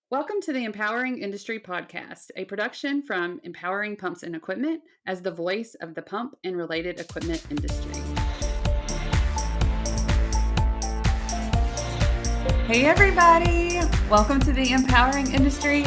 Welcome to the Empowering Industry Podcast, a production from Empowering Pumps and Equipment as the voice of the pump and related equipment industry. Hey everybody, welcome to the Empowering Industry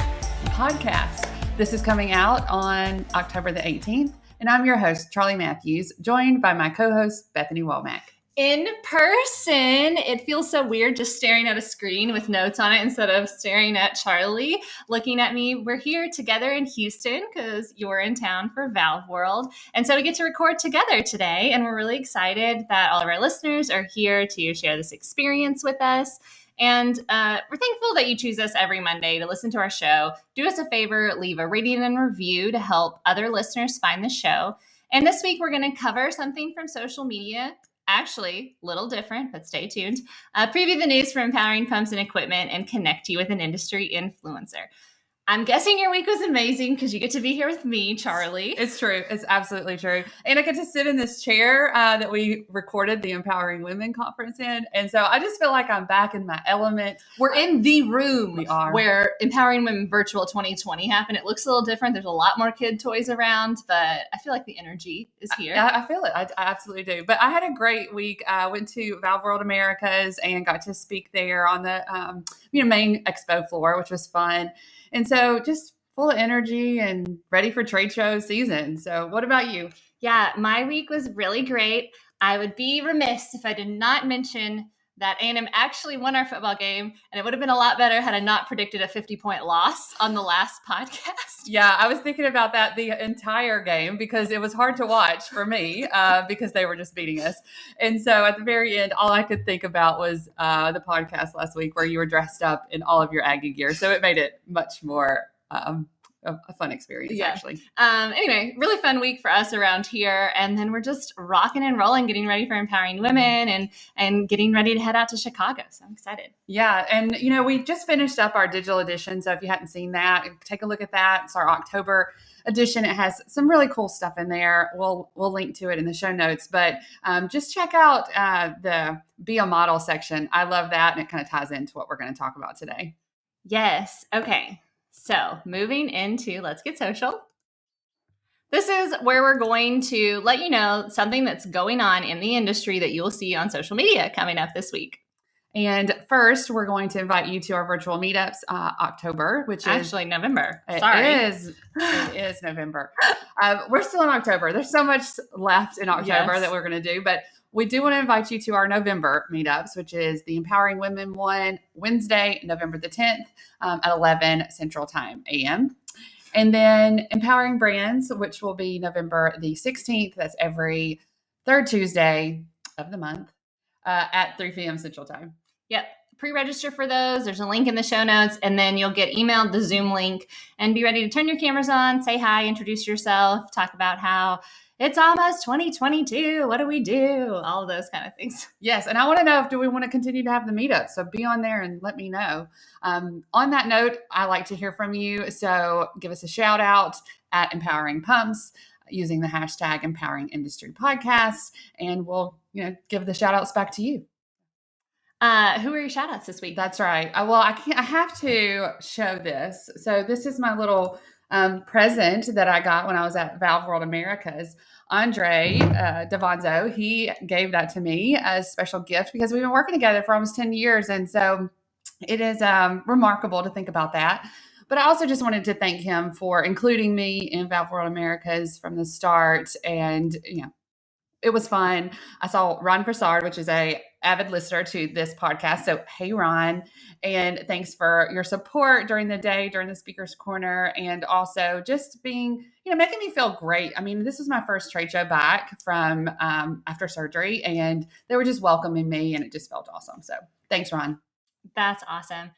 Podcast. This is coming out on October the 18th, and I'm your host, Charli Matthews, joined by my co-host, Bethany Womack. In person, it feels so weird just staring at a screen with notes on it instead of staring at Charli looking at me. We're here together in Houston because you're in town for Valve World. And so we get to record together today. And we're really excited that all of our listeners are here to share this experience with us. And we're thankful that you choose us every Monday to listen to our show. Do us a favor, leave a rating and review to help other listeners find the show. And this week, we're going to cover something from social media. Actually, a little different, but stay tuned. Preview the news for Empowering Pumps and Equipment and connect you with an industry influencer. I'm guessing your week was amazing because you get to be here with me, Charli. It's true. It's absolutely true. And I get to sit in this chair that we recorded the Empowering Women Conference in. And so I just feel like I'm back in my element. We're in the room We are. where Empowering Women Virtual 2020 happened. It looks a little different. There's a lot more kid toys around, but I feel like the energy is here. I feel it. I absolutely do. But I had a great week. I went to Valve World Americas and got to speak there on the main expo floor, which was fun. And so just full of energy and ready for trade show season. So what about you? Yeah, my week was really great. I would be remiss if I did not mention that A&M actually won our football game, and it would have been a lot better had I not predicted a 50-point loss on the last podcast. Yeah, I was thinking about that the entire game because it was hard to watch for me because they were just beating us. And so at the very end, all I could think about was the podcast last week where you were dressed up in all of your Aggie gear. So it made it much more a fun experience, actually. Anyway, really fun week for us around here. And then we're just rocking and rolling, getting ready for Empowering Women and getting ready to head out to Chicago. So I'm excited. Yeah. And, we just finished up our digital edition. So if you hadn't seen that, take a look at that. It's our October edition. It has some really cool stuff in there. We'll link to it in the show notes, but just check out the Be a Model section. I love that. And it kind of ties into what we're going to talk about today. Yes. Okay. So moving into Let's Get Social. This is where we're going to let you know something that's going on in the industry that you will see on social media coming up this week. And first, we're going to invite you to our virtual meetups, October, which is actually November. It is November. We're still in October. There's so much left in October that we're going to do, but we do want to invite you to our November meetups, which is the Empowering Women one, Wednesday, November the 10th at 11 Central Time a.m. And then Empowering Brands, which will be November the 16th. That's every third Tuesday of the month at 3 p.m. Central Time. Yep. Pre-register for those. There's a link in the show notes, and then you'll get emailed the Zoom link and be ready to turn your cameras on, say hi, introduce yourself, talk about how it's almost 2022. What do we do? All of those kind of things. Yes. And I want to know, do we want to continue to have the meetup? So be on there and let me know. On that note, I like to hear from you. So give us a shout out at Empowering Pumps using the hashtag Empowering Industry Podcast. And we'll, give the shout outs back to you. Who are your shout outs this week? That's right. I have to show this. So this is my little present that I got when I was at Valve World Americas. Andre Davanzo, he gave that to me as a special gift because we've been working together for almost 10 years. And so it is remarkable to think about that. But I also just wanted to thank him for including me in Valve World Americas from the start. And, it was fun. I saw Ron Prasad, which is a avid listener to this podcast. So, hey, Ron, and thanks for your support during the day, during the Speaker's Corner, and also just being, making me feel great. I mean, this was my first trade show back from after surgery, and they were just welcoming me, and it just felt awesome. So, thanks, Ron. That's awesome.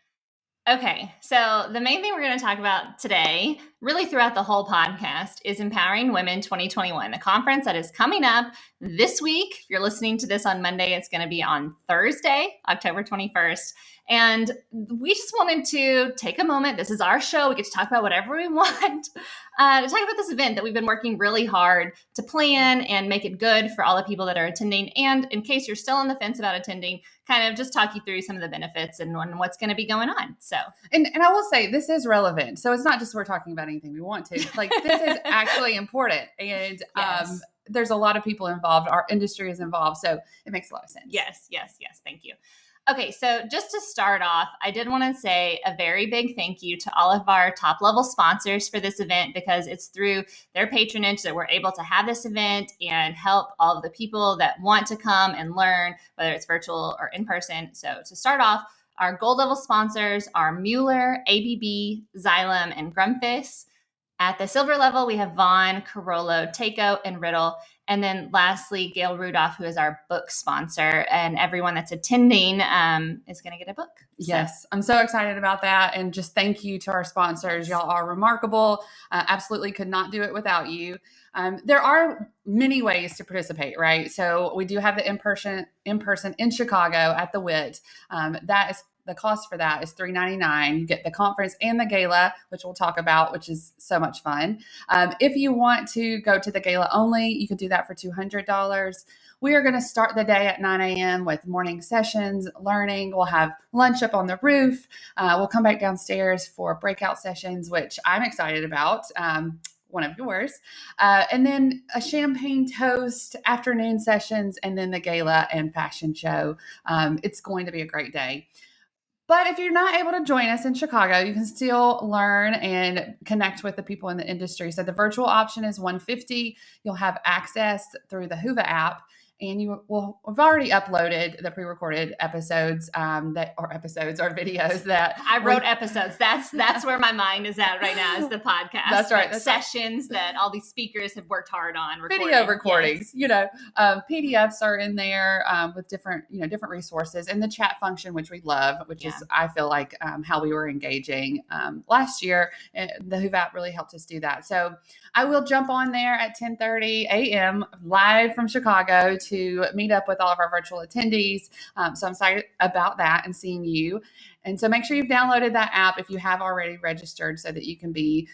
Okay, so the main thing we're going to talk about today, really throughout the whole podcast, is Empowering Women 2021, the conference that is coming up this week. If you're listening to this on Monday, it's going to be on Thursday, October 21st. And we just wanted to take a moment. This is our show. We get to talk about whatever we want. To talk about this event that we've been working really hard to plan and make it good for all the people that are attending. And in case you're still on the fence about attending, kind of just talk you through some of the benefits and what's going to be going on. So, and I will say this is relevant. So it's not just we're talking about anything we want to. Like, this is actually important. And yes. There's a lot of people involved. Our industry is involved. So it makes a lot of sense. Yes. Thank you. Okay, so just to start off, I did want to say a very big thank you to all of our top level sponsors for this event, because it's through their patronage that we're able to have this event and help all of the people that want to come and learn, whether it's virtual or in person. So to start off, our gold level sponsors are Mueller, ABB, Xylem, and Grumpus. At the silver level, we have Vaughn, Carollo, Takeo, and Riddle. And then lastly, Gail Rudolph, who is our book sponsor, and everyone that's attending is going to get a book. Yes, I'm so excited about that. And just thank you to our sponsors. Y'all are remarkable. Absolutely could not do it without you. There are many ways to participate, right? So we do have the in-person in Chicago at the WIT. That is the cost for that is $3.99. You get the conference and the gala, which we'll talk about, which is so much fun. If you want to go to the gala only, you can do that for $200. We are going to start the day at 9 a.m. with morning sessions, learning. We'll have lunch up on the roof. We'll come back downstairs for breakout sessions, which I'm excited about. One of yours, and then a champagne toast, afternoon sessions, and then the gala and fashion show. It's going to be a great day. But if you're not able to join us in Chicago, you can still learn and connect with the people in the industry. So the virtual option is $150. You'll have access through the Whova app. And we've already uploaded the pre-recorded episodes or videos that I wrote episodes. That's where my mind is at right now, is the podcast. That's right. That's sessions that all these speakers have worked hard on recording. Video recordings. Yes. PDFs are in there with different resources, and the chat function, which we love, which is, I feel like, how we were engaging last year. The Whova app really helped us do that. So I will jump on there at 10:30 a.m. live from Chicago to meet up with all of our virtual attendees. So I'm excited about that and seeing you. And so make sure you've downloaded that app if you have already registered, so that you can be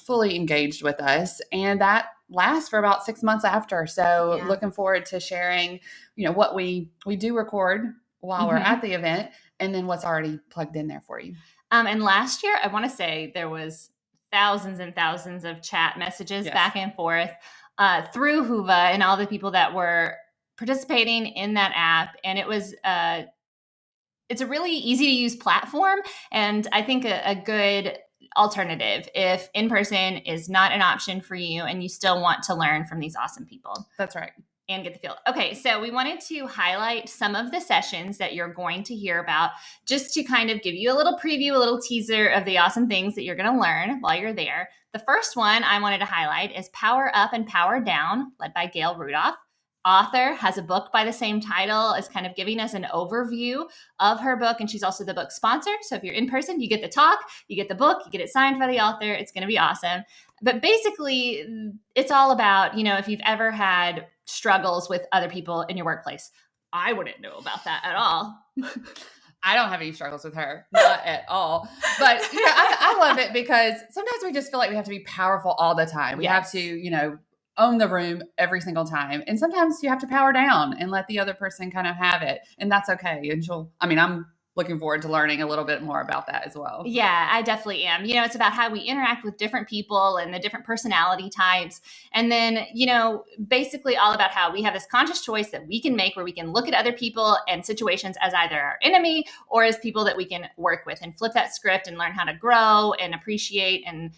fully engaged with us. And that lasts for about 6 months after. So looking forward to sharing, what we do record while we're at the event, and then what's already plugged in there for you. And last year, I want to say there was thousands and thousands of chat messages back and forth through Whova and all the people that were participating in that app. And it was it's a really easy to use platform, and I think a good alternative if in-person is not an option for you and you still want to learn from these awesome people. That's right. And get the feel. Okay, so we wanted to highlight some of the sessions that you're going to hear about, just to kind of give you a little preview, a little teaser of the awesome things that you're going to learn while you're there. The first one I wanted to highlight is Power Up and Power Down, led by Gail Rudolph. Author has a book by the same title, is kind of giving us an overview of her book, and she's also the book sponsor. So if you're in person, you get the talk, you get the book, you get it signed by the author. It's going to be awesome. But basically, it's all about, if you've ever had struggles with other people in your workplace. I wouldn't know about that at all. I don't have any struggles with her, not at all. But I love it, because sometimes we just feel like we have to be powerful all the time. We have to, own the room every single time. And sometimes you have to power down and let the other person kind of have it. And that's okay. And I'm looking forward to learning a little bit more about that as well. Yeah, I definitely am. It's about how we interact with different people and the different personality types. And then, basically all about how we have this conscious choice that we can make, where we can look at other people and situations as either our enemy or as people that we can work with, and flip that script and learn how to grow and appreciate and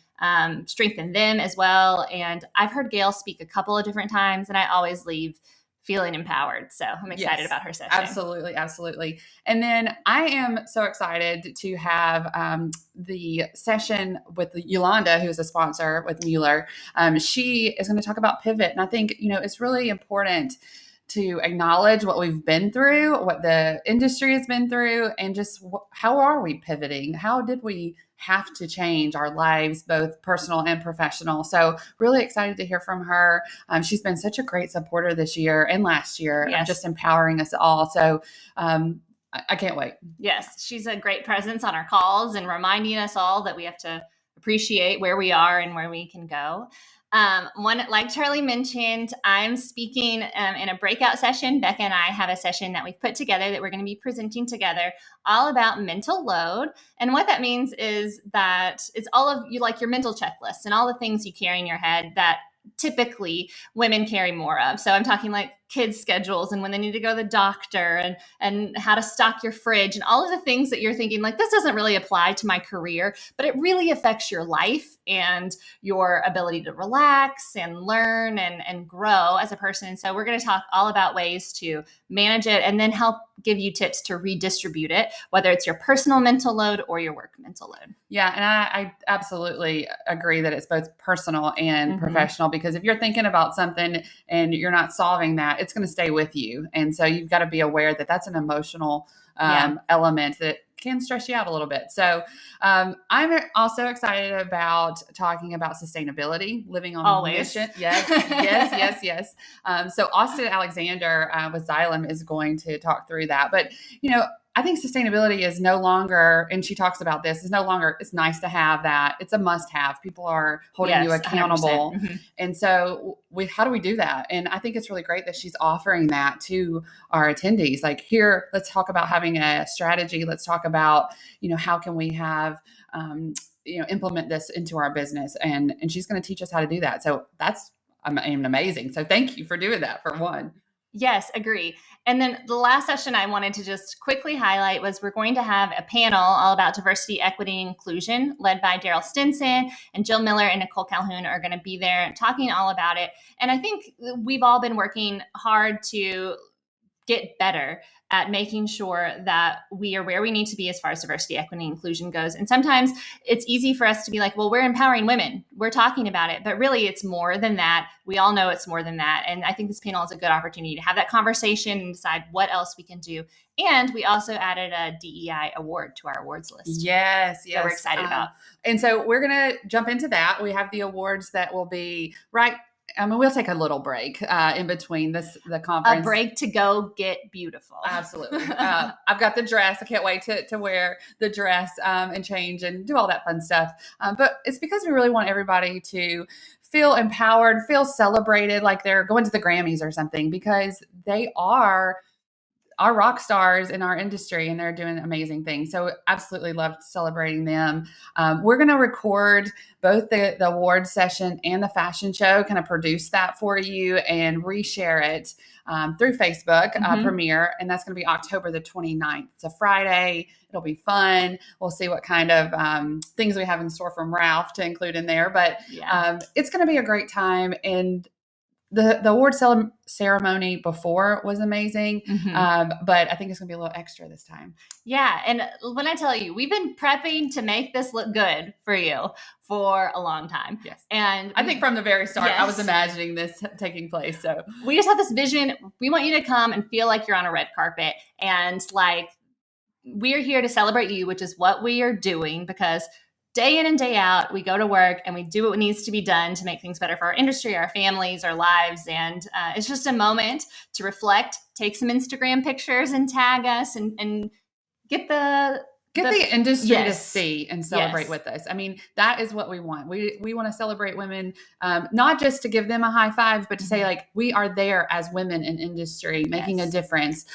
strengthen them as well. And I've heard Gail speak a couple of different times, and I always leave feeling empowered. So I'm excited about her session. Absolutely. And then I am so excited to have the session with Yolanda, who's a sponsor with Mueller. She is going to talk about pivot. And I think, it's really important to acknowledge what we've been through, what the industry has been through, and just how are we pivoting? How did we have to change our lives, both personal and professional? So really excited to hear from her. She's been such a great supporter this year and last year, just empowering us all. So I can't wait. Yes, she's a great presence on our calls and reminding us all that we have to appreciate where we are and where we can go. Like Charli mentioned, I'm speaking in a breakout session. Becca and I have a session that we've put together that we're going to be presenting together, all about mental load. And what that means is that it's all of you, like your mental checklist and all the things you carry in your head that typically women carry more of. So I'm talking like kids' schedules and when they need to go to the doctor, and how to stock your fridge and all of the things that you're thinking like, this doesn't really apply to my career, but it really affects your life and your ability to relax and learn and grow as a person. And so we're going to talk all about ways to manage it and then help give you tips to redistribute it, whether it's your personal mental load or your work mental load. Yeah. And I absolutely agree that it's both personal and professional, because if you're thinking about something and you're not solving that, it's going to stay with you. And so you've got to be aware that that's an emotional element that can stress you out a little bit. So I'm also excited about talking about sustainability, living on a mission. Yes. So Austin Alexander with Xylem is going to talk through that. But, I think sustainability is no longer, and she talks about this, is no longer, it's nice to have that. It's a must have. People are holding you accountable. And so how do we do that? And I think it's really great that she's offering that to our attendees. Like, here, let's talk about having a strategy. Let's talk about, how can we have, implement this into our business. And she's going to teach us how to do that. So that's amazing. So thank you for doing that, for one. Yes, agree. And then the last session I wanted to just quickly highlight was we're going to have a panel all about diversity, equity, and inclusion led by Daryl Stinson, and Jill Miller and Nicole Calhoun are going to be there talking all about it. And I think we've all been working hard to get better at making sure that we are where we need to be as far as diversity, equity, and inclusion goes. And sometimes it's easy for us to be like, well, we're empowering women. We're talking about it. But really, it's more than that. We all know it's more than that. And I think this panel is a good opportunity to have that conversation and decide what else we can do. And we also added a DEI award to our awards list. Yes. That we're excited about. And so we're going to jump into that. We have the awards that will be we'll take a little break in between the conference. A break to go get beautiful. Absolutely. I've got the dress. I can't wait to wear the dress and change and do all that fun stuff. But it's because we really want everybody to feel empowered, feel celebrated, like they're going to the Grammys or something, because they are our rock stars in our industry and they're doing amazing things. So absolutely loved celebrating them. We're going to record both the award session and the fashion show, kind of produce that for you and reshare it through Facebook premiere. And that's going to be October the 29th. It's a Friday. It'll be fun. We'll see what kind of things we have in store from Ralph to include in there. But it's going to be a great time. And the award ceremony before was amazing, but I think it's going to be a little extra this time. Yeah, and when I tell you, we've been prepping to make this look good for you for a long time. Yes, and I think from the very start, I was imagining this taking place. So we just have this vision. We want you to come and feel like you're on a red carpet, and like we're here to celebrate you, which is what we are doing, because day in and day out, we go to work and we do what needs to be done to make things better for our industry, our families, our lives. And it's just a moment to reflect, take some Instagram pictures and tag us and get the industry to see and celebrate with us. I mean, that is what we want. We want to celebrate women, not just to give them a high five, but to say like, we are there as women in industry making a difference.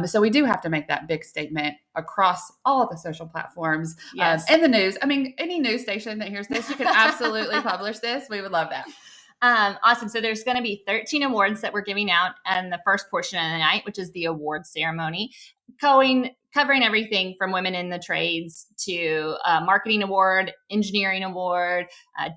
So we do have to make that big statement across all of the social platforms and the news. I mean, any news station that hears this, you can absolutely publish this. We would love that. Awesome. So there's going to be 13 awards that we're giving out in the first portion of the night, which is the award ceremony, covering everything from women in the trades to marketing award, engineering award,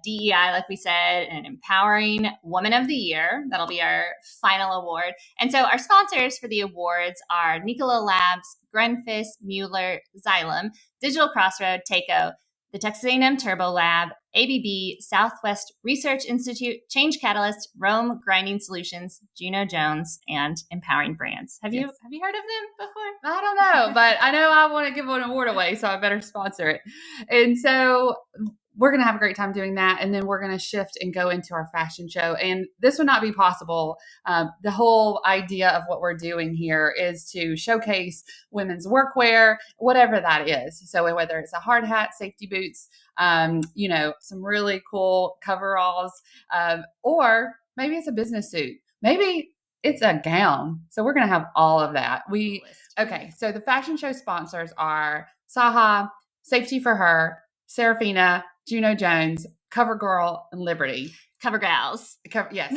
DEI, like we said, and empowering woman of the year. That'll be our final award. And so our sponsors for the awards are Nikola Labs, Grenfis, Mueller, Xylem, Digital Crossroad, Takeo, the Texas A&M Turbo Lab, ABB, Southwest Research Institute, Change Catalyst, Rome Grinding Solutions, Juno Jones, and Empowering Brands. Have you heard of them before? I don't know, but I know I want to give an award away, so I better sponsor it. And so we're going to have a great time doing that. And then we're going to shift and go into our fashion show. And this would not be possible. The whole idea of what we're doing here is to showcase women's workwear, whatever that is. So whether it's a hard hat, safety boots, some really cool coveralls, or maybe it's a business suit. Maybe it's a gown. So we're going to have all of that. Okay. So the fashion show sponsors are Saha, Safety for Her, Serafina, Juno Jones, CoverGirl, and Liberty. CoverGals. Yes.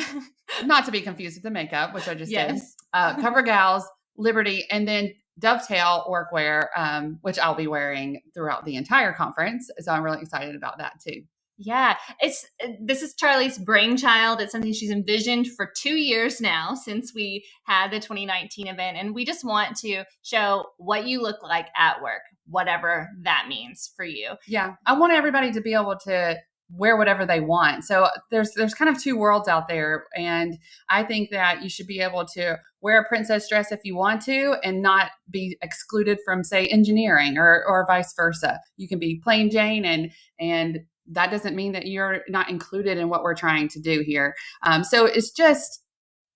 Not to be confused with the makeup, which I just did. CoverGals, Liberty, and then Dovetail Workwear, which I'll be wearing throughout the entire conference. So I'm really excited about that too. Yeah, this is Charli's brainchild. It's something she's envisioned for 2 years now since we had the 2019 event. And we just want to show what you look like at work, whatever that means for you. Yeah, I want everybody to be able to wear whatever they want. So there's kind of two worlds out there. And I think that you should be able to wear a princess dress if you want to and not be excluded from, say, engineering or vice versa. You can be plain Jane and that doesn't mean that you're not included in what we're trying to do here. So it's just,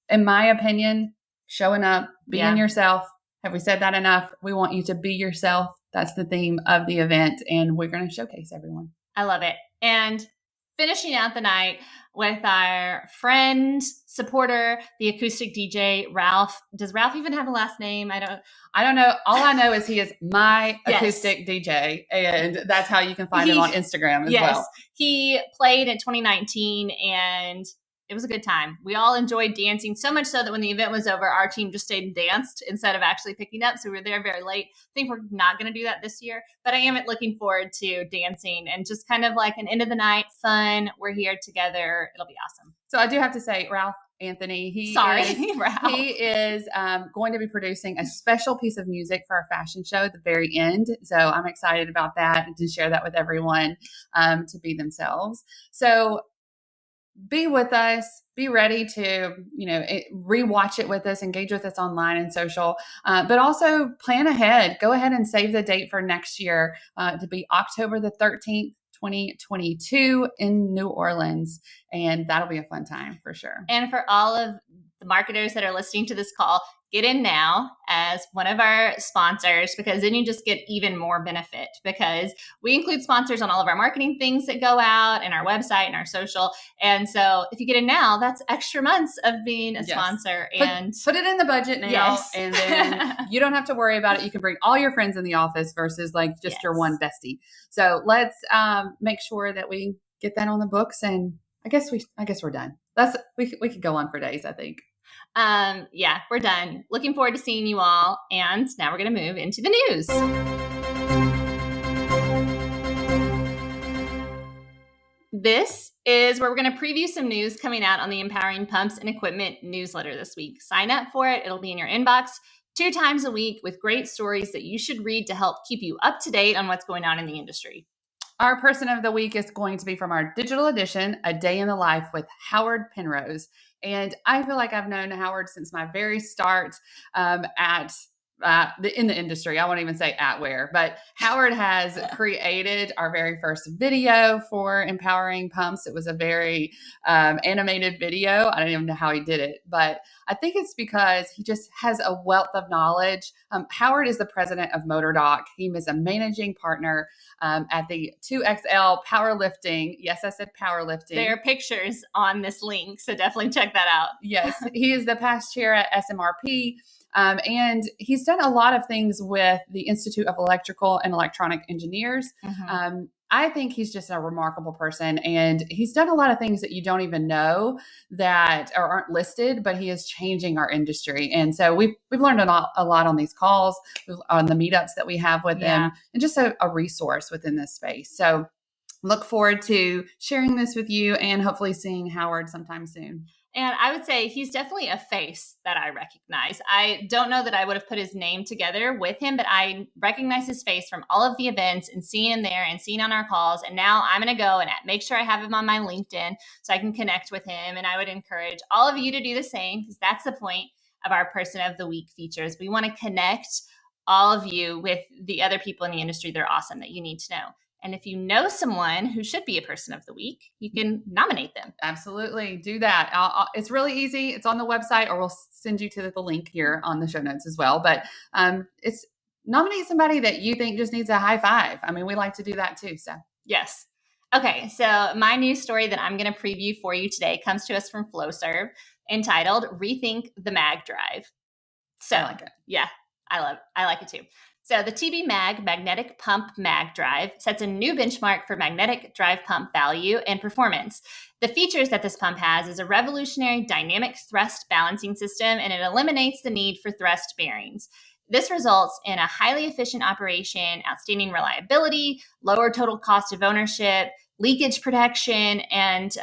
in my opinion, showing up, being yourself. Have we said that enough? We want you to be yourself. That's the theme of the event, and we're going to showcase everyone. I love it. And finishing out the night with our friend, supporter, the acoustic DJ, Ralph. Does Ralph even have a last name? I don't know. All I know is he is my acoustic DJ, and that's how you can find him on Instagram as well. He played in 2019, and it was a good time. We all enjoyed dancing so much so that when the event was over, our team just stayed and danced instead of actually picking up. So we were there very late. I think we're not going to do that this year, but I am looking forward to dancing and just kind of like an end of the night fun. We're here together. It'll be awesome. So I do have to say, Ralph Anthony, he is going to be producing a special piece of music for our fashion show at the very end. So I'm excited about that and to share that with everyone, to be themselves. So be with us, be ready to, rewatch it with us, engage with us online and social, but also plan ahead. Go ahead and save the date for next year to be October the 13th, 2022 in New Orleans. And that'll be a fun time for sure. And for all of the marketers that are listening to this call, get in now as one of our sponsors, because then you just get even more benefit, because we include sponsors on all of our marketing things that go out and our website and our social. And so if you get in now, that's extra months of being a sponsor. And put it in the budget now. And then you don't have to worry about it. You can bring all your friends in the office versus like just your one bestie. So let's make sure that we get that on the books. And I guess we're done. We could go on for days, I think. We're done. Looking forward to seeing you all. And now we're going to move into the news. This is where we're going to preview some news coming out on the Empowering Pumps and Equipment newsletter this week. Sign up for it. It'll be in your inbox 2 times a week with great stories that you should read to help keep you up to date on what's going on in the industry. Our person of the week is going to be from our digital edition, A Day in the Life with Howard Penrose. And I feel like I've known Howard since my very start in the industry. I won't even say at where, but Howard has created our very first video for Empowering Pumps. It was a very animated video. I don't even know how he did it, but I think it's because he just has a wealth of knowledge. Howard is the president of MotorDoc. He is a managing partner at the 2XL Powerlifting. Yes, I said powerlifting. There are pictures on this link, so definitely check that out. Yes, he is the past chair at SMRP. And he's done a lot of things with the Institute of Electrical and Electronic Engineers. Mm-hmm. I think he's just a remarkable person, and he's done a lot of things that you don't even know that aren't listed, but he is changing our industry. And so we've learned a lot on these calls, on the meetups that we have with him, and just a resource within this space. So look forward to sharing this with you and hopefully seeing Howard sometime soon. And I would say he's definitely a face that I recognize. I don't know that I would have put his name together with him, but I recognize his face from all of the events and seeing him there and seeing on our calls. And now I'm going to go and make sure I have him on my LinkedIn so I can connect with him. And I would encourage all of you to do the same, because that's the point of our Person of the Week features. We want to connect all of you with the other people in the industry that are awesome that you need to know. And if you know someone who should be a person of the week, you can nominate them. Absolutely. Do that. It's really easy. It's on the website, or we'll send you to the link here on the show notes as well. But it's nominate somebody that you think just needs a high five. I mean, we like to do that too. So yes. Okay, so my news story that I'm going to preview for you today comes to us from Flowserve, entitled Rethink the Mag Drive. So, I like it. Yeah, I like it too. So the TB Mag Magnetic Pump Mag Drive sets a new benchmark for magnetic drive pump value and performance. The features that this pump has is a revolutionary dynamic thrust balancing system, and it eliminates the need for thrust bearings. This results in a highly efficient operation, outstanding reliability, lower total cost of ownership, leakage protection, and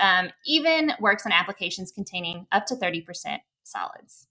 even works on applications containing up to 30% solids.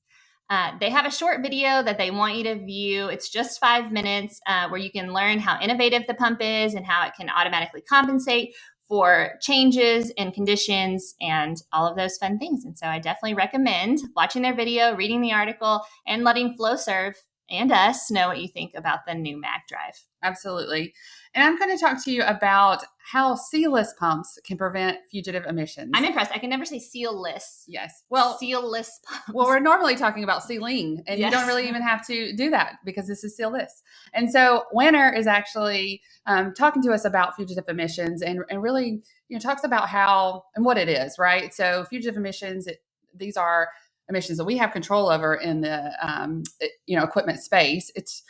They have a short video that they want you to view. It's just 5 minutes where you can learn how innovative the pump is and how it can automatically compensate for changes in conditions and all of those fun things. And so I definitely recommend watching their video, reading the article, and letting Flowserve and us know what you think about the new Mag Drive. Absolutely. And I'm going to talk to you about how sealless pumps can prevent fugitive emissions. I'm impressed. I can never say sealless. Yes. Well, sealless pumps. Well, we're normally talking about sealing, and Yes. You don't really even have to do that because this is sealless. And so Winner is actually talking to us about fugitive emissions and really, talks about how and what it is, right? So fugitive emissions, these are emissions that we have control over in the, equipment space. It's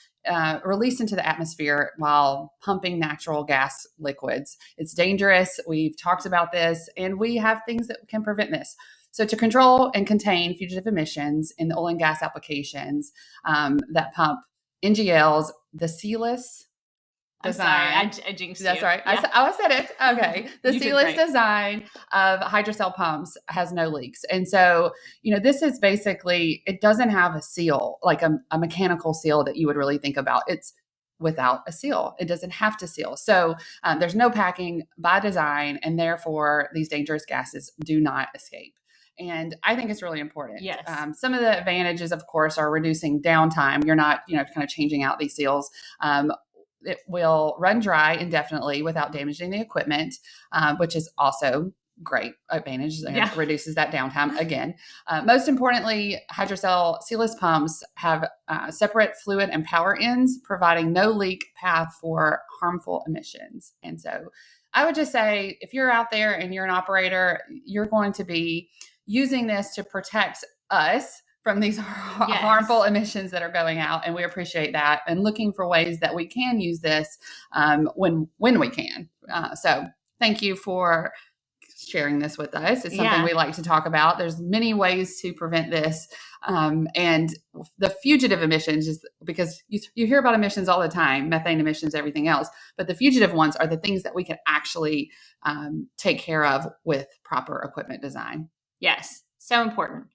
released into the atmosphere while pumping natural gas liquids. It's dangerous. We've talked about this, and we have things that can prevent this. So to control and contain fugitive emissions in the oil and gas applications that pump NGLs, the sealless design. I'm sorry, I jinxed That's you. right. Yeah. I said it. Okay. The You did sealless great. design of hydrocell pumps has no leaks. And so, this is basically, it doesn't have a seal, like a mechanical seal that you would really think about. It's without a seal. It doesn't have to seal. So there's no packing by design, and therefore these dangerous gases do not escape. And I think it's really important. Yes. Some of the advantages, of course, are reducing downtime. You're not, kind of changing out these seals. It will run dry indefinitely without damaging the equipment, which is also great advantage. It reduces that downtime again. Most importantly, hydrocell sealless pumps have separate fluid and power ends, providing no leak path for harmful emissions. And so I would just say, if you're out there and you're an operator, you're going to be using this to protect us from these harmful emissions that are going out. And we appreciate that, and looking for ways that we can use this when we can. So thank you for sharing this with us. It's something we like to talk about. There's many ways to prevent this. And the fugitive emissions is because you hear about emissions all the time, methane emissions, everything else, but the fugitive ones are the things that we can actually take care of with proper equipment design. Yes. So important.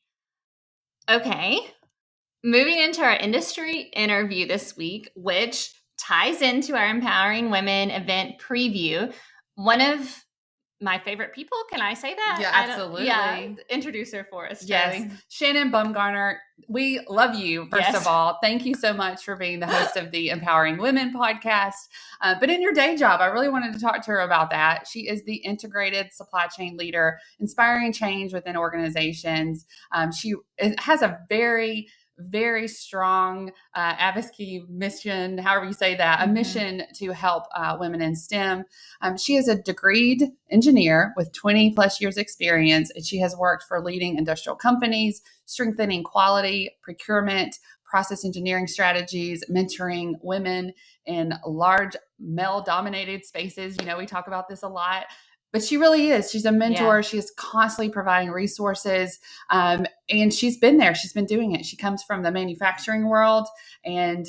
Okay, moving into our industry interview this week, which ties into our Empowering Women event preview. One of my favorite people, can I say that? Yeah, absolutely. Introduce her for us, Charli. Yes, Shannon Bumgarner. We love you, first of all. Thank you so much for being the host of the Empowering Women podcast. But in your day job, I really wanted to talk to her about that. She is the integrated supply chain leader, inspiring change within organizations. She has a very strong advocacy mission, however you say that, a mission to help women in STEM. She is a degreed engineer with 20 plus years experience, and she has worked for leading industrial companies, strengthening quality, procurement, process engineering strategies, mentoring women in large male-dominated spaces. We talk about this a lot. But she really is. She's a mentor. Yeah. She is constantly providing resources. And she's been there. She's been doing it. She comes from the manufacturing world. And,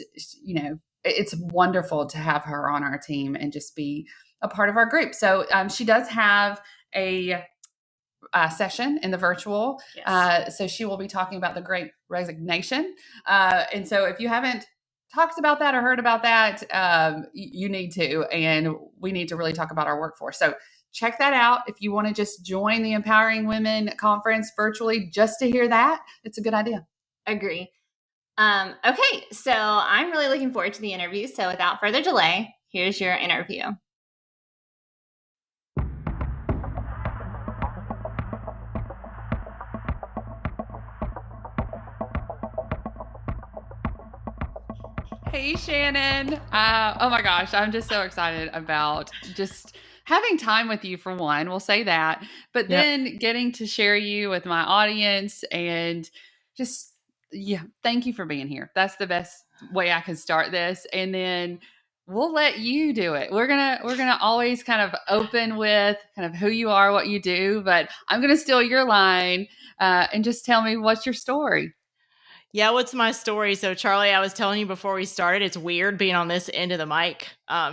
it's wonderful to have her on our team and just be a part of our group. So she does have a session in the virtual. Yes. So she will be talking about the Great Resignation. And so if you haven't talked about that or heard about that, you need to. And we need to really talk about our workforce. So check that out. If you want to just join the Empowering Women Conference virtually just to hear that, it's a good idea. Agree. Okay, so I'm really looking forward to the interview. So without further delay, here's your interview. Hey, Shannon. Oh my gosh, I'm just so excited about just having time with you for one. We'll say that, but Yep. then getting to share you with my audience and just, yeah, thank you for being here. That's the best way I can start this. And then we'll let you do it. We're gonna always kind of open with kind of who you are, what you do, but I'm gonna steal your line and just tell me what's your story. Yeah, what's my story? So, Charlie, I was telling you before we started, it's weird being on this end of the mic.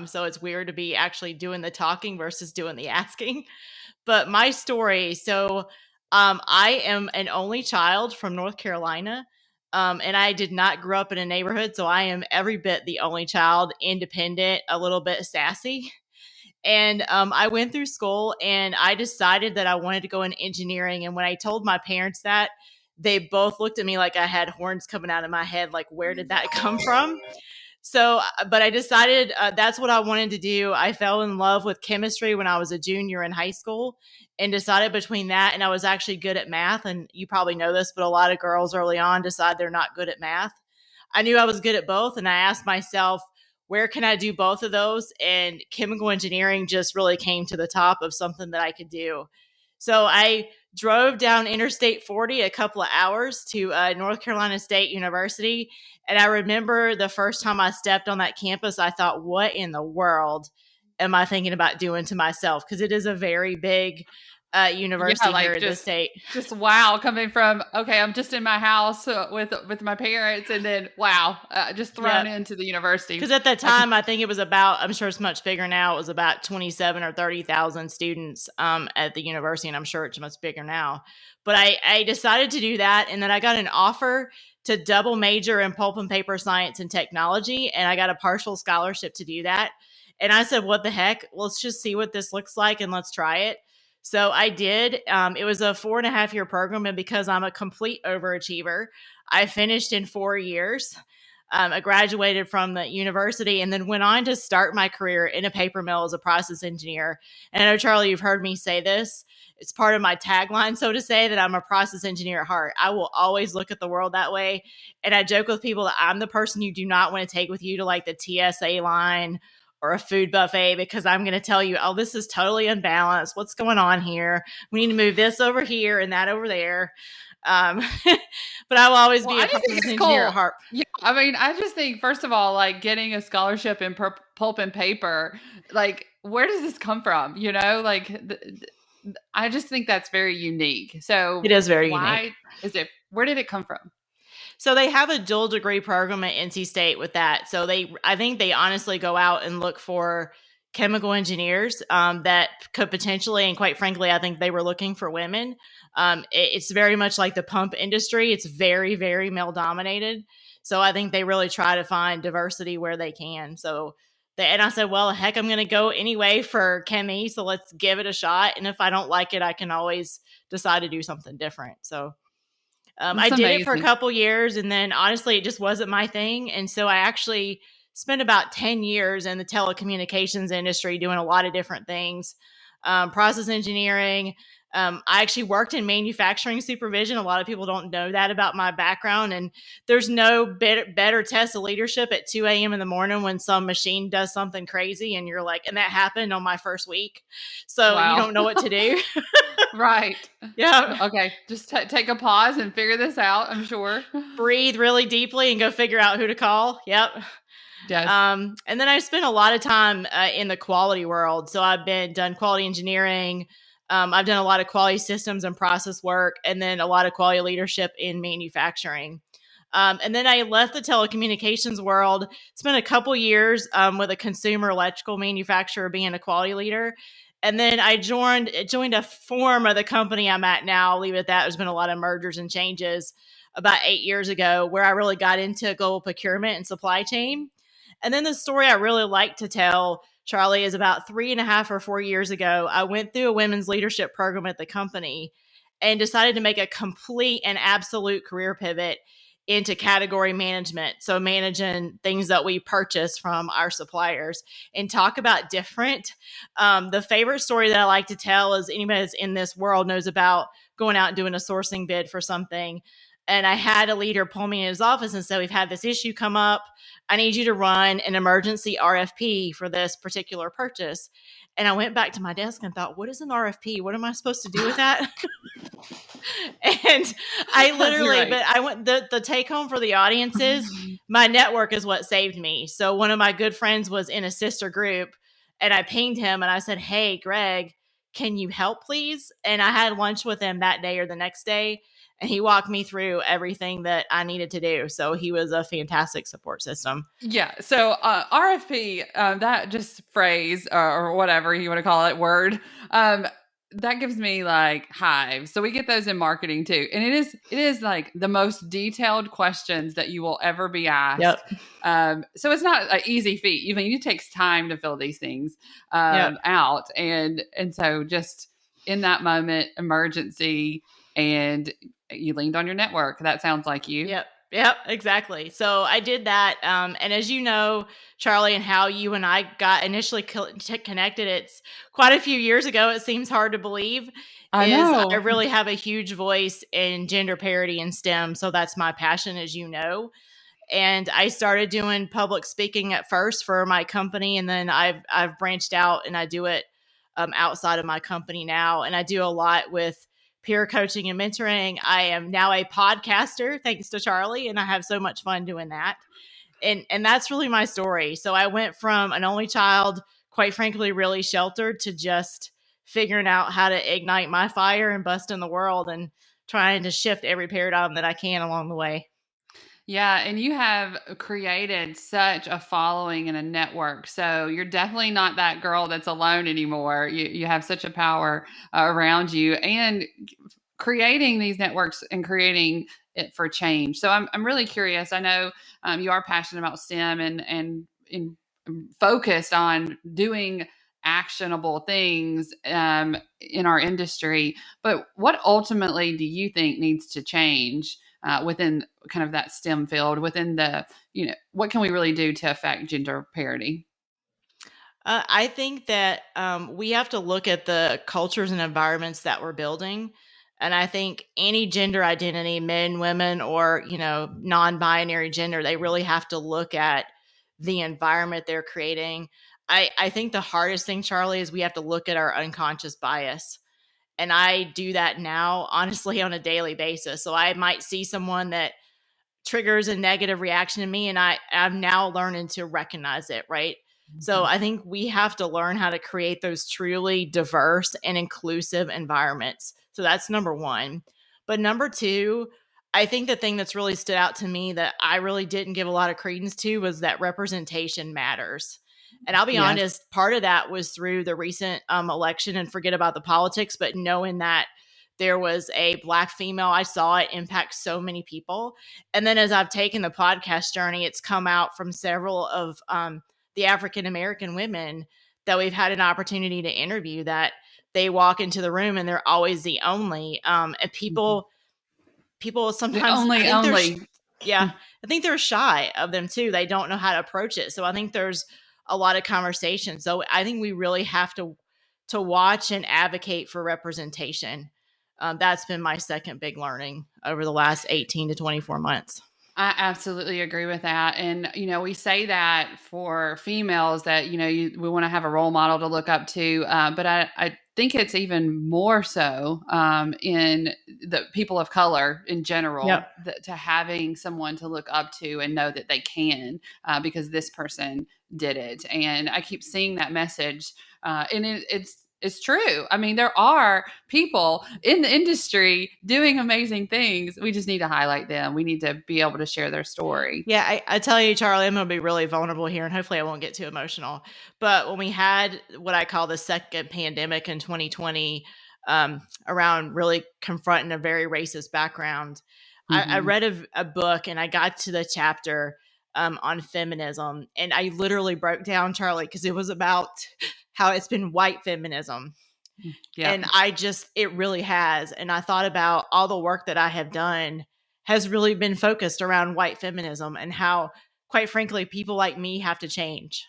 So it's weird to be actually doing the talking versus doing the asking. But my story, I am an only child from North Carolina. And I did not grow up in a neighborhood, so I am every bit the only child, independent, a little bit sassy. And I went through school and I decided that I wanted to go in engineering. And when I told my parents that, they both looked at me like I had horns coming out of my head. Like, where did that come from? But I decided that's what I wanted to do. I fell in love with chemistry when I was a junior in high school and decided between that and I was actually good at math. And you probably know this, but a lot of girls early on decide they're not good at math. I knew I was good at both. And I asked myself, where can I do both of those? And chemical engineering just really came to the top of something that I could do. So I drove down Interstate 40 a couple of hours to North Carolina State University. And I remember the first time I stepped on that campus, I thought, what in the world am I thinking about doing to myself? Because it is a very big Yeah, university here like in the state. just wow, coming from okay, I'm just in my house with my parents, and then wow, just thrown Yeah. into the university. Because at that I can, time, I think it was about, I'm sure it's much bigger now. It was about 27 or 30,000 students at the university, and I'm sure it's much bigger now. But I decided to do that, and then I got an offer to double major in pulp and paper science and technology, and I got a partial scholarship to do that. And I said, what the heck? Let's just see what this looks like, and let's try it. So I did. It was a 4.5 year program, and because I'm a complete overachiever, I finished in 4 years. I graduated from the university and then went on to start my career in a paper mill as a process engineer. And I know, Charlie, you've heard me say this. It's part of my tagline, so to say, that I'm a process engineer at heart. I will always look at the world that way. And I joke with people that I'm the person you do not want to take with you to like the TSA line or a food buffet because I'm going to tell you, oh, this is totally unbalanced. What's going on here? We need to move this over here and that over there. Um, but I will always well, be I a just think process it's engineer cool. at heart. Yeah, I mean, I just think first of all, like getting a scholarship in pulp and paper, like where does this come from? You know, like I just think that's very unique. It So is very unique. why is it? Where did it come from? So they have a dual degree program at NC State with that. So I think they honestly go out and look for chemical engineers that could potentially, and quite frankly, I think they were looking for women. It's very much like the pump industry. It's very, very male dominated. So I think they really try to find diversity where they can. And I said, well, heck, I'm going to go anyway for chemi. So let's give it a shot. And if I don't like it, I can always decide to do something different. So I That's did it for a amazing. couple years, and then honestly, it just wasn't my thing. And so I actually spent about 10 years in the telecommunications industry doing a lot of different things, process engineering. I actually worked in manufacturing supervision. A lot of people don't know that about my background. And there's no better test of leadership at 2 a.m. in the morning when some machine does something crazy and you're like, and that happened on my first week. So you Wow. don't know what to do. Right. Yeah. Okay. Just take a pause and figure this out, I'm sure. Breathe really deeply and go figure out who to call. Yep. Yes. And then I spent a lot of time in the quality world. So I've done quality engineering. I've done a lot of quality systems and process work, and then a lot of quality leadership in manufacturing. And then I left the telecommunications world, spent a couple years with a consumer electrical manufacturer being a quality leader. And then I joined a form of the company I'm at now. I'll leave it at that. There's been a lot of mergers and changes about 8 years ago where I really got into global procurement and supply chain. And then the story I really like to tell, Charlie, is about 3.5 or 4 years ago, I went through a women's leadership program at the company and decided to make a complete and absolute career pivot into category management. So managing things that we purchase from our suppliers and talk about different. The favorite story that I like to tell is anybody that's in this world knows about going out and doing a sourcing bid for something. And I had a leader pull me in his office and say, we've had this issue come up. I need you to run an emergency RFP for this particular purchase. And I went back to my desk and thought, what is an RFP? What am I supposed to do with that? And I literally, right. but I went, the take home for the audience is my network is what saved me. So one of my good friends was in a sister group, and I pinged him and I said, hey, Greg, can you help please? And I had lunch with him that day or the next day, and he walked me through everything that I needed to do. So he was a fantastic support system. Yeah. So RFP, that just phrase or whatever you want to call it, word, that gives me like hives. So we get those in marketing too, and it is like the most detailed questions that you will ever be asked. Yep. So it's not an easy feat. I mean, it takes time to fill these things out, and so just in that moment, emergency, and you leaned on your network. That sounds like you. Yep, exactly. So I did that. And as you know, Charli, and how you and I got initially connected, it's quite a few years ago. It seems hard to believe. I know. I really have a huge voice in gender parity in STEM. So that's my passion, as you know. And I started doing public speaking at first for my company. And then I've branched out and I do it outside of my company now. And I do a lot with peer coaching and mentoring. I am now a podcaster, thanks to Charli, and I have so much fun doing that. And that's really my story. So I went from an only child, quite frankly, really sheltered, to just figuring out how to ignite my fire and bust in the world and trying to shift every paradigm that I can along the way. Yeah, and you have created such a following and a network. So you're definitely not that girl that's alone anymore. You have such a power around you, and creating these networks and creating it for change. So I'm really curious. I know you are passionate about STEM and focused on doing actionable things in our industry. But what ultimately do you think needs to change within kind of that STEM field, within the, what can we really do to affect gender parity? I think that we have to look at the cultures and environments that we're building. And I think any gender identity, men, women, or, non-binary gender, they really have to look at the environment they're creating. I think the hardest thing, Charli, is we have to look at our unconscious bias. And I do that now, honestly, on a daily basis. So I might see someone that triggers a negative reaction in me, and I'm now learning to recognize it, right? Mm-hmm. So I think we have to learn how to create those truly diverse and inclusive environments. So that's number one. But number two, I think the thing that's really stood out to me that I really didn't give a lot of credence to was that representation matters. And I'll be honest, part of that was through the recent election, and forget about the politics, but knowing that there was a Black female, I saw it impact so many people. And then as I've taken the podcast journey, it's come out from several of the African-American women that we've had an opportunity to interview, that they walk into the room and they're always the only. And people sometimes, I think they're shy of them too. They don't know how to approach it. So I think there's a lot of conversation. So I think we really have to watch and advocate for representation. That's been my second big learning over the last 18 to 24 months. I absolutely agree with that. And, we say that for females that, we want to have a role model to look up to. But I think it's even more so in the people of color in general, to having someone to look up to and know that they can because this person did it. And I keep seeing that message. And it's true. I mean, there are people in the industry doing amazing things. We just need to highlight them. We need to be able to share their story. Yeah, I tell you, Charli, I'm going to be really vulnerable here, and hopefully I won't get too emotional. But when we had what I call the second pandemic in 2020, around really confronting a very racist background, I read a book, and I got to the chapter on feminism, and I literally broke down, Charli, because it was about how it's been white feminism. Yeah. And it really has. And I thought about all the work that I have done has really been focused around white feminism, and how, quite frankly, people like me have to change.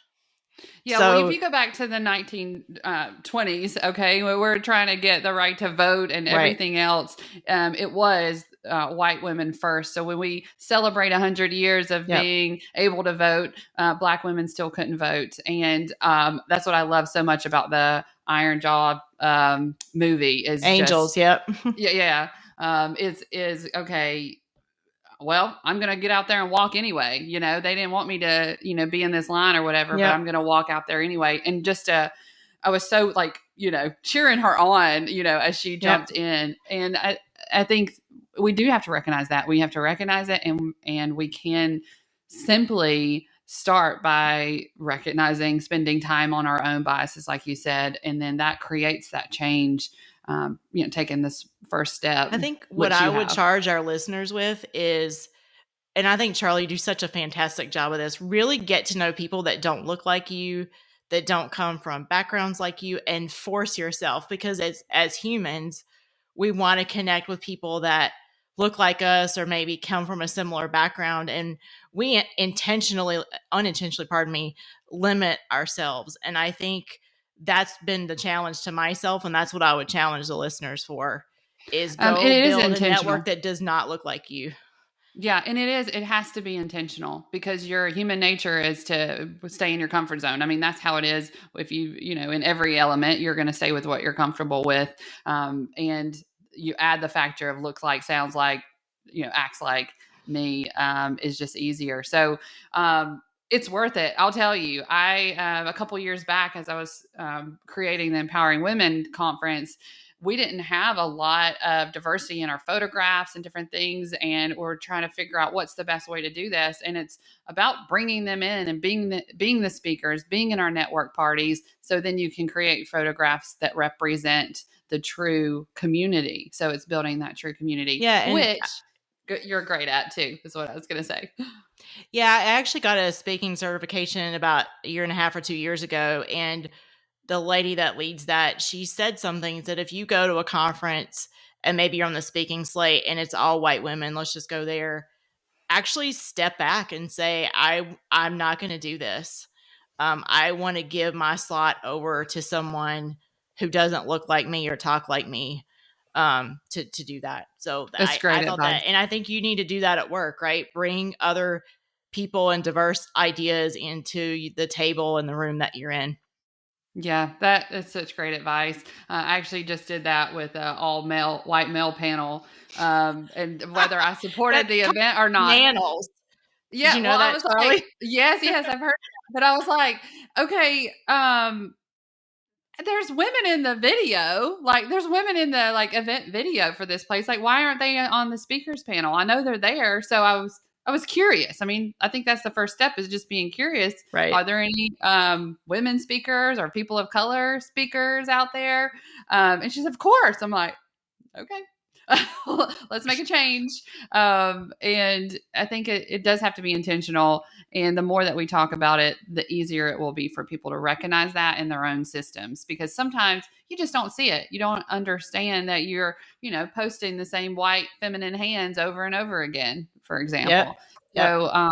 Yeah, well, if you go back to the 1920s, okay, when we're trying to get the right to vote and everything else, it was white women first. So when we celebrate 100 years of Yep. being able to vote, Black women still couldn't vote. And that's what I love so much about the Iron Jaw movie is Angels. just, Yep. yeah. Is okay. Well, I'm going to get out there and walk anyway. You know, they didn't want me to, you know, be in this line or whatever, Yep. but I'm going to walk out there anyway. And just, I was so like, you know, cheering her on, you know, as she jumped in. And I think we do have to recognize that. We have to recognize it, and we can simply start by recognizing, spending time on our own biases, like you said, and then that creates that change. You know, taking this first step. I think what I would charge our listeners with is, and I think Charli, you do such a fantastic job of this, really get to know people that don't look like you, that don't come from backgrounds like you, and force yourself, because as humans, we want to connect with people that look like us or maybe come from a similar background, and we unintentionally, limit ourselves. And I think that's been the challenge to myself, and that's what I would challenge the listeners for, is go build a network that does not look like you. Yeah, and it has to be intentional, because your human nature is to stay in your comfort zone. I mean, that's how it is. If you know, in every element, you're going to stay with what you're comfortable with. And you add the factor of looks like, sounds like, you know, acts like me, is just easier. So, it's worth it. I'll tell you, a couple years back, as I was creating the Empowering Women conference, we didn't have a lot of diversity in our photographs and different things. And we're trying to figure out what's the best way to do this. And it's about bringing them in and being the speakers, being in our network parties. So then you can create photographs that represent the true community. So it's building that true community, which you're great at too, is what I was going to say. Yeah, I actually got a speaking certification about a year and a half or 2 years ago. And the lady that leads that, she said something that if you go to a conference and maybe you're on the speaking slate and it's all white women, let's just go there, actually step back and say, I'm not going to do this. I want to give my slot over to someone who doesn't look like me or talk like me, to do that. So that's great I thought that, and I think you need to do that at work, right? Bring other people and diverse ideas into the table and the room that you're in. Yeah, that is such great advice. I actually just did that with an all male, white male panel, and whether I supported the event or not. Panels. Yeah, did you know that, I was Charli? like, yes, I've heard that. But I was like, okay, there's women in the video, like there's women in the like event video for this place. Like, why aren't they on the speakers panel? I know they're there, so I was curious. I mean, I think that's the first step, is just being curious. Right. Are there any women speakers or people of color speakers out there? And she said, of course. I'm like, okay. Let's make a change. And I think it does have to be intentional. And the more that we talk about it, the easier it will be for people to recognize that in their own systems, because sometimes you just don't see it. You don't understand that you're, you know, posting the same white feminine hands over and over again, for example. Yep. So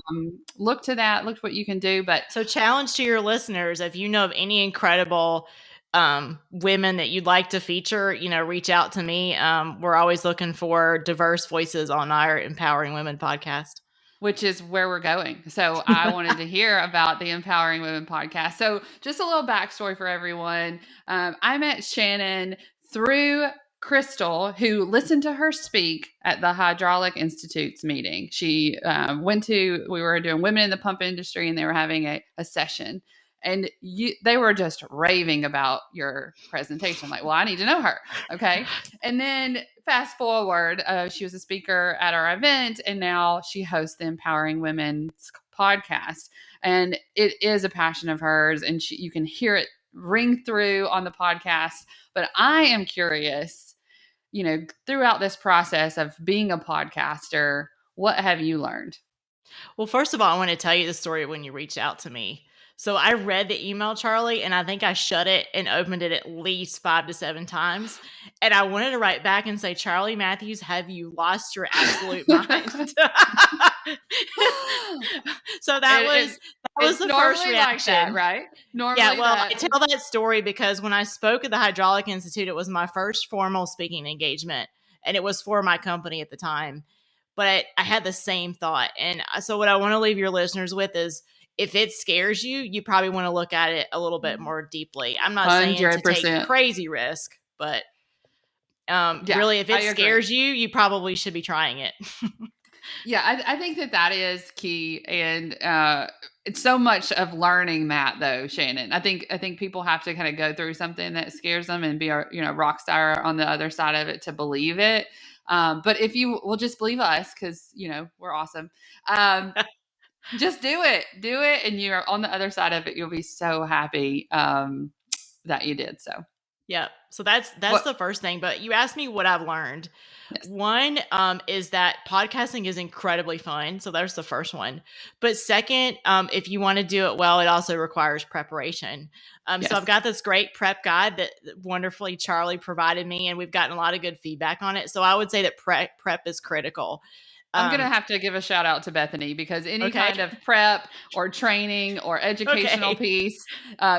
look to that, look to what you can do. But so challenge to your listeners, if you know of any incredible women that you'd like to feature, you know, reach out to me. We're always looking for diverse voices on our Empowering Women podcast, which is where we're going. So I wanted to hear about the Empowering Women podcast. So just a little backstory for everyone. I met Shannon through Crystal, who listened to her speak at the Hydraulic Institute's meeting. She we were doing Women in the Pump Industry, and they were having a session. And they were just raving about your presentation. Like, well, I need to know her. Okay. And then fast forward, she was a speaker at our event, and now she hosts the Empowering Women's podcast. And it is a passion of hers, and you can hear it ring through on the podcast. But I am curious, you know, throughout this process of being a podcaster, what have you learned? Well, first of all, I want to tell you the story when you reached out to me. So I read the email, Charli, and I think I shut it and opened it at least 5 to 7 times. And I wanted to write back and say, Charli Matthews, have you lost your absolute mind? So that was the first reaction. Like that, right? Normally, yeah, well, I tell that story because when I spoke at the Hydraulic Institute, it was my first formal speaking engagement. and it was for my company at the time. But I had the same thought. And so what I want to leave your listeners with is, if it scares you, you probably want to look at it a little bit more deeply. I'm not saying to take 100%. crazy risk, but Yeah, really, if I it agree. scares you, you probably should be trying it. Yeah, I think that is key, and it's so much of learning that, though, Shannon. I think people have to kind of go through something that scares them and be a rock star on the other side of it to believe it. But if you will just believe us, because we're awesome. Just do it, and you're on the other side of it. You'll be so happy that you did. So. Yeah. So that's the first thing. But you asked me what I've learned. Yes. One is that podcasting is incredibly fun. So there's the first one. But second, if you want to do it well, it also requires preparation. Yes. So I've got this great prep guide that wonderfully Charli provided me, and we've gotten a lot of good feedback on it. So I would say that prep is critical. I'm going to have to give a shout out to Bethany, because any kind of prep or training or educational piece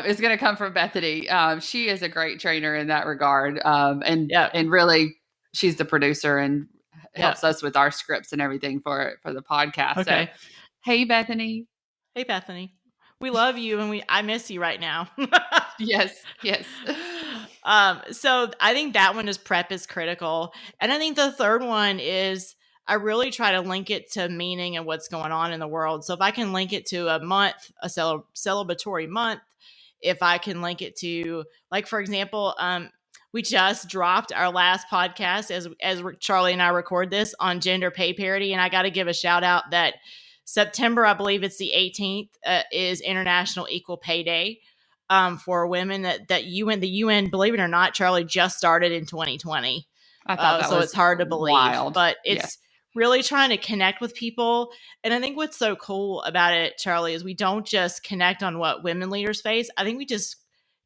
is going to come from Bethany. She is a great trainer in that regard. And really, she's the producer and helps us with our scripts and everything for the podcast. Okay. So, hey, Bethany. Hey, Bethany. We love you, and I miss you right now. Yes. So I think that one is prep is critical. And I think the third one is, I really try to link it to meaning and what's going on in the world. So if I can link it to a month, a celebratory month, if I can link it to, like, for example, we just dropped our last podcast as Charli and I record this on gender pay parity. And I got to give a shout out that September, I believe it's the 18th, is International Equal Pay Day for women that the UN, believe it or not, Charli, just started in 2020. I thought that so was it's hard to believe, wild. But it's really trying to connect with people. And I think what's so cool about it, Charli, is we don't just connect on what women leaders face. I think we just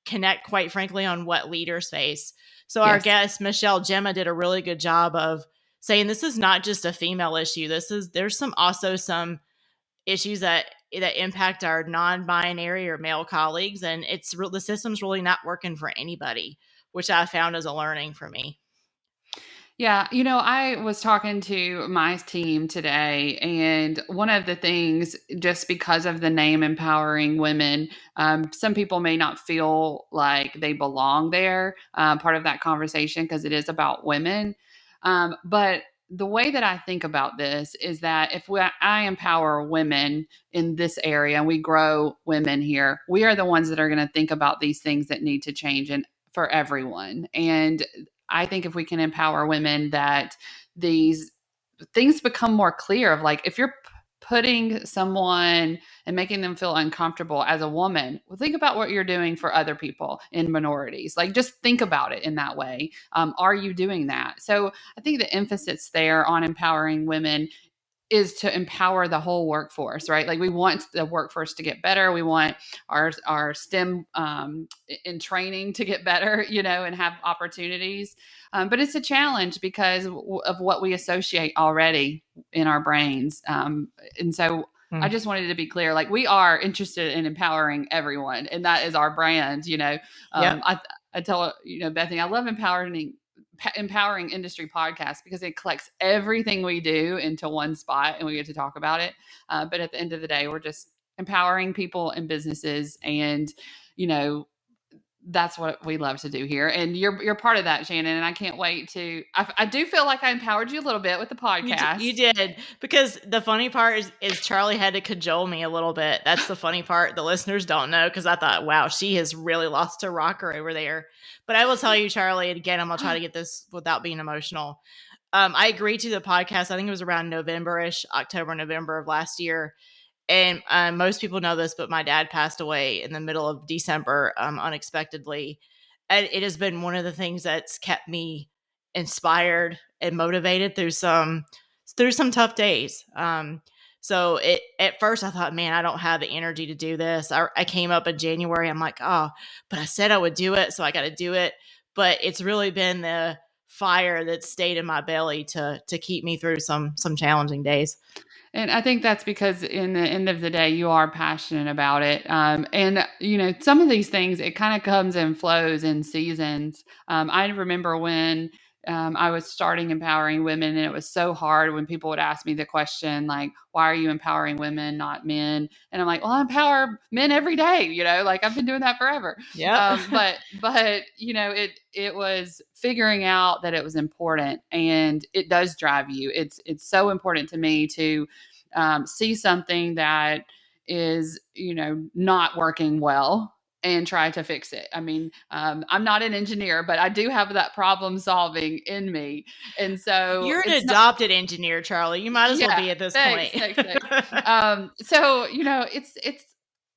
connect, quite frankly, on what leaders face. So our guest, Michelle Gemma, did a really good job of saying this is not just a female issue. There's also some issues that impact our non-binary or male colleagues. And the system's really not working for anybody, which I found as a learning for me. Yeah, I was talking to my team today, and one of the things, just because of the name Empowering Women, some people may not feel like they belong there, part of that conversation, because it is about women. But the way that I think about this is that if I empower women in this area and we grow women here, we are the ones that are going to think about these things that need to change and for everyone. And I think if we can empower women, that these things become more clear of, like, if you're putting someone and making them feel uncomfortable as a woman, well, think about what you're doing for other people in minorities. Like, just think about it in that way. Are you doing that? So I think the emphasis there on empowering women is to empower the whole workforce, right? Like, we want the workforce to get better. We want our STEM in training to get better, and have opportunities. But it's a challenge because of what we associate already in our brains. And so I just wanted to be clear, like, we are interested in empowering everyone, and that is our brand. I tell Bethany, I love empowering industry podcast because it collects everything we do into one spot and we get to talk about it. But at the end of the day, we're just empowering people and businesses, and that's what we love to do here. And you're part of that, Shannon. And I can't wait to, I do feel like I empowered you a little bit with the podcast. You did, because the funny part is Charli had to cajole me a little bit. That's the funny part. The listeners don't know, because I thought, wow, she has really lost her rocker over there. But I will tell you, Charli, and again, I'm going to try to get this without being emotional. I agreed to the podcast. I think it was around November-ish, October, November of last year. And most people know this, but my dad passed away in the middle of December unexpectedly. And it has been one of the things that's kept me inspired and motivated through some tough days. So at first I thought, man, I don't have the energy to do this. I came up in January. I'm like, oh, but I said I would do it, so I got to do it. But it's really been the fire that stayed in my belly to keep me through some challenging days. And I think that's because in the end of the day, you are passionate about it. And, some of these things, it kind of comes and flows in seasons. I remember when I was starting empowering women, and it was so hard when people would ask me the question, like, why are you empowering women, not men? And I'm like, well, I empower men every day, like I've been doing that forever. Yep. But it was figuring out that it was important, and it does drive you. It's so important to me to see something that is, not working well and try to fix it. I mean, I'm not an engineer, but I do have that problem solving in me. And so You're an it's not, adopted engineer, Charlie. You might as well yeah, be at this thanks, point. thanks, thanks. So, it's,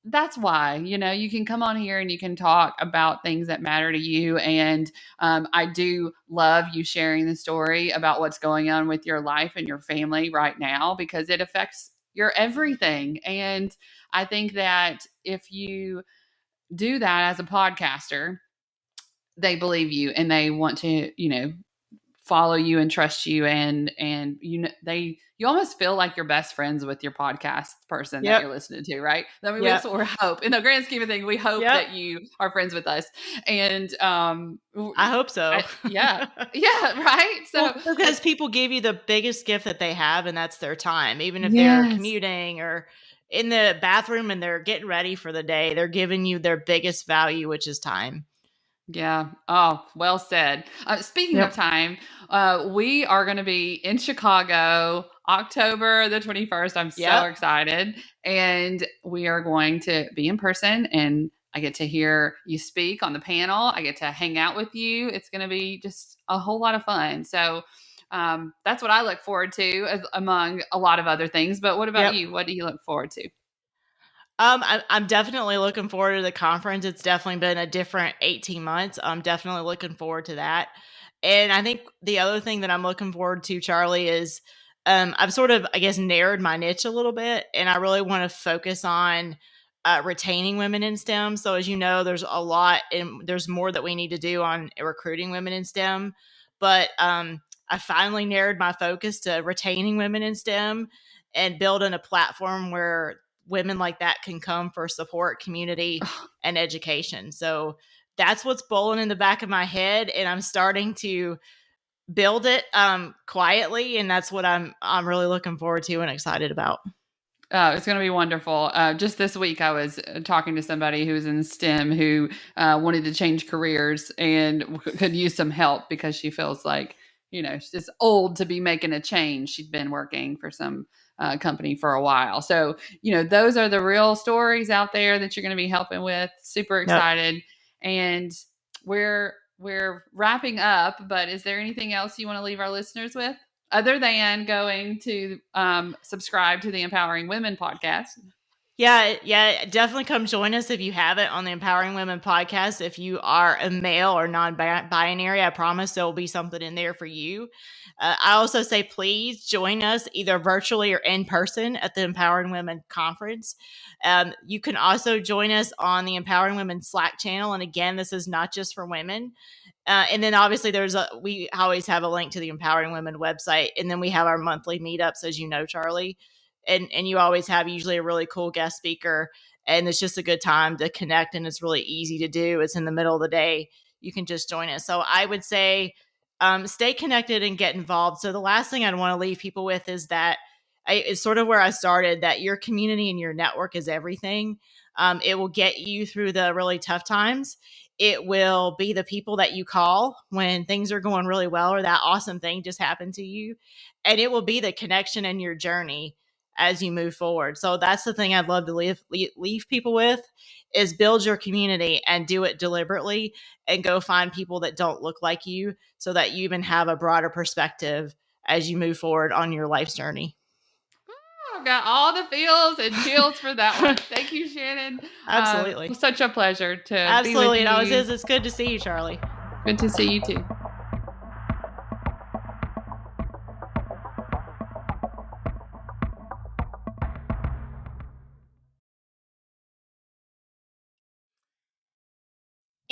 that's why, you can come on here and you can talk about things that matter to you. And I do love you sharing the story about what's going on with your life and your family right now, because it affects your everything. And I think that if you do that as a podcaster, they believe you and they want to, follow you and trust you, and you almost feel like you're best friends with your podcast person that Yep. you're listening to, right? I mean, Yep. that's what we hope. In the grand scheme of things, we hope Yep. that you are friends with us. And I hope so. yeah, right. So Well, because people give you the biggest gift that they have, and that's their time. Even if they're yes. commuting or in the bathroom and they're getting ready for the day, they're giving you their biggest value, which is time. Yeah. Oh, well said. Speaking Yep. of time, we are going to be in Chicago, October the 21st. I'm so Yep. excited. And we are going to be in person, and I get to hear you speak on the panel. I get to hang out with you. It's going to be just a whole lot of fun. So that's what I look forward to, among a lot of other things. But what about Yep. you? What do you look forward to? I'm definitely looking forward to the conference. It's definitely been a different 18 months. I'm definitely looking forward to that. And I think the other thing that I'm looking forward to, Charlie, is I've sort of, I guess, narrowed my niche a little bit, and I really want to focus on retaining women in STEM. So as you know, there's a lot, and there's more that we need to do on recruiting women in STEM. But I finally narrowed my focus to retaining women in STEM and building a platform where women like that can come for support, community, and education. So that's what's bowling in the back of my head, and I'm starting to build it quietly, and that's what I'm really looking forward to and excited about. It's going to be wonderful. Just this week, I was talking to somebody who was in STEM who wanted to change careers and could use some help because she feels like, she's just old to be making a change. She'd been working for some company for a while. So, those are the real stories out there that you're going to be helping with. Super excited. Yep. And we're wrapping up, but is there anything else you want to leave our listeners with, other than going to subscribe to the Empowering Women podcast? Yeah, definitely come join us if you haven't on the Empowering Women podcast. If you are a male or non-binary, I promise there will be something in there for you. I also say please join us either virtually or in person at the Empowering Women conference. You can also join us on the Empowering Women Slack channel. And again, this is not just for women. And then obviously we always have a link to the Empowering Women website. And then we have our monthly meetups, as you know, Charlie. And you always have usually a really cool guest speaker, and it's just a good time to connect, and it's really easy to do. It's in the middle of the day. You can just join us. So I would say stay connected and get involved. So the last thing I'd want to leave people with is that it's sort of where I started, that your community and your network is everything. It will get you through the really tough times. It will be the people that you call when things are going really well or that awesome thing just happened to you. And it will be the connection in your journey as you move forward. So that's the thing I'd love to leave people with, is build your community and do it deliberately, and go find people that don't look like you so that you even have a broader perspective as you move forward on your life's journey. I've got all the feels and chills for that one. Thank you, Shannon. Absolutely. It was such a pleasure to Absolutely. be with you. It's good to see you, Charlie. Good to see you too.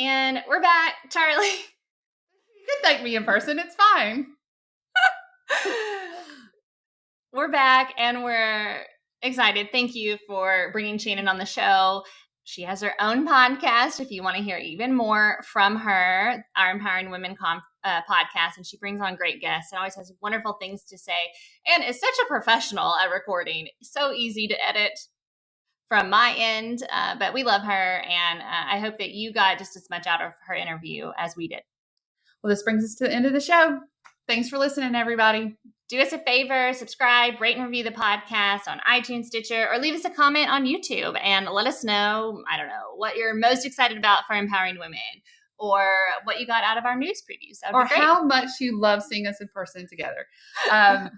And we're back, Charlie. You can thank me in person. It's fine. We're back and we're excited. Thank you for bringing Shannon on the show. She has her own podcast if you want to hear even more from her, our Empowering Women podcast, and she brings on great guests and always has wonderful things to say and is such a professional at recording. So easy to edit from my end, but we love her, and I hope that you got just as much out of her interview as we did. Well, this brings us to the end of the show. Thanks for listening, everybody. Do us a favor, subscribe, rate and review the podcast on iTunes, Stitcher, or leave us a comment on YouTube and let us know, I don't know, what you're most excited about for Empowering Women or what you got out of our news previews. Or how much you love seeing us in person together.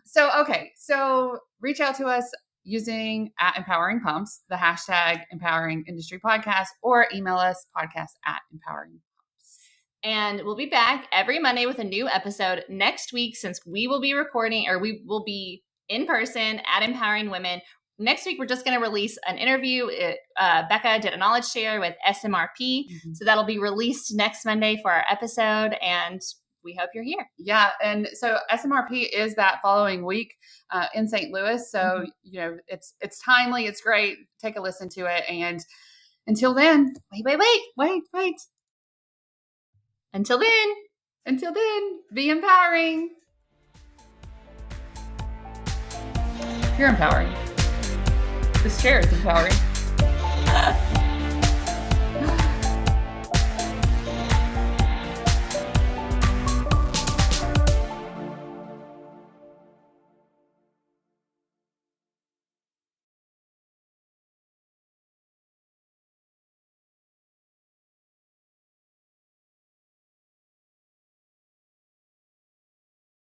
So reach out to us using @EmpoweringPumps, the hashtag Empowering Industry Podcast, or email us podcast@EmpoweringPumps. And we'll be back every Monday with a new episode next week, since we will be recording, or we will be in person at Empowering Women. Next week, we're just going to release an interview. Becca did a knowledge share with SMRP. Mm-hmm. So that'll be released next Monday for our episode. And we hope you're here. Yeah. And so SMRP is that following week in St. Louis. So, it's timely. It's great. Take a listen to it. And until then, wait. Until then, be empowering. You're empowering. This chair is empowering.